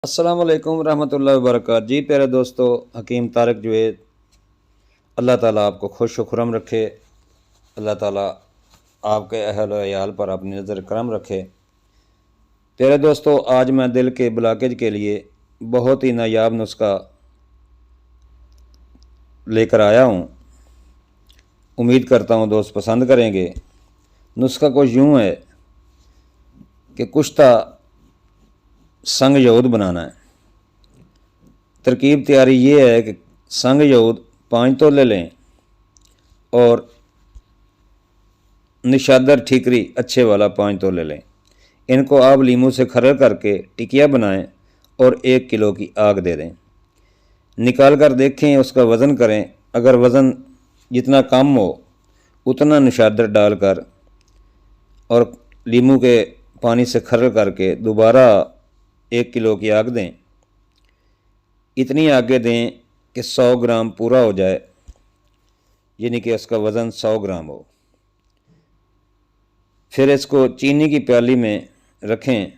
अस्सलाम वालेकुम रहमतुल्लाहि व बरकात। जी प्यारे दोस्तों, हकीम तारिक जुवैद अल्लाह ताला आपको खुश व खुरम रखे। अल्लाह ताला आपके अहल व अयाल पर अपनी नज़र करम रखे। प्यारे दोस्तों, आज मैं दिल के ब्लॉकेज के लिए बहुत ही नायाब नुस्खा लेकर आया हूँ। उम्मीद करता हूँ दोस्त पसंद करेंगे। नुस्खा कुछ यूँ है कि कुश्ता संग यहूद बनाना है। तरकीब तैयारी ये है कि संग यहूद 5 तोले लें और निशादर ठीकरी अच्छे वाला 5 तोले लें। इनको आप लीमू से खरल करके टिकिया बनाएं और 1 किलो की आग दे दें। निकाल कर देखें, उसका वज़न करें। अगर वज़न जितना कम हो उतना निशादर डालकर और लीमू के पानी से खरल करके दोबारा 1 किलो की आग दें। इतनी आगे दें कि 100 ग्राम पूरा हो जाए, यानी कि उसका वज़न 100 ग्राम हो। फिर इसको चीनी की प्याली में रखें,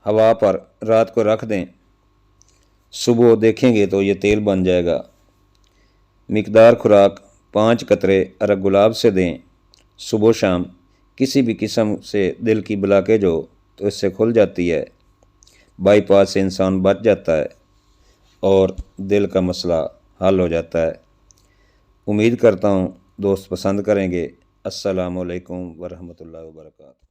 हवा पर रात को रख दें। सुबह देखेंगे तो ये तेल बन जाएगा। मिकदार खुराक 5 कतरे अरग गुलाब से दें सुबह शाम। किसी भी किस्म से दिल की ब्लॉकेज हो तो इससे खुल जाती है, बाईपास से इंसान बच जाता है और दिल का मसला हल हो जाता है। उम्मीद करता हूँ दोस्त पसंद करेंगे। अस्सलामु अलैकुम वरहमतुल्लाहि वबरकातुहू।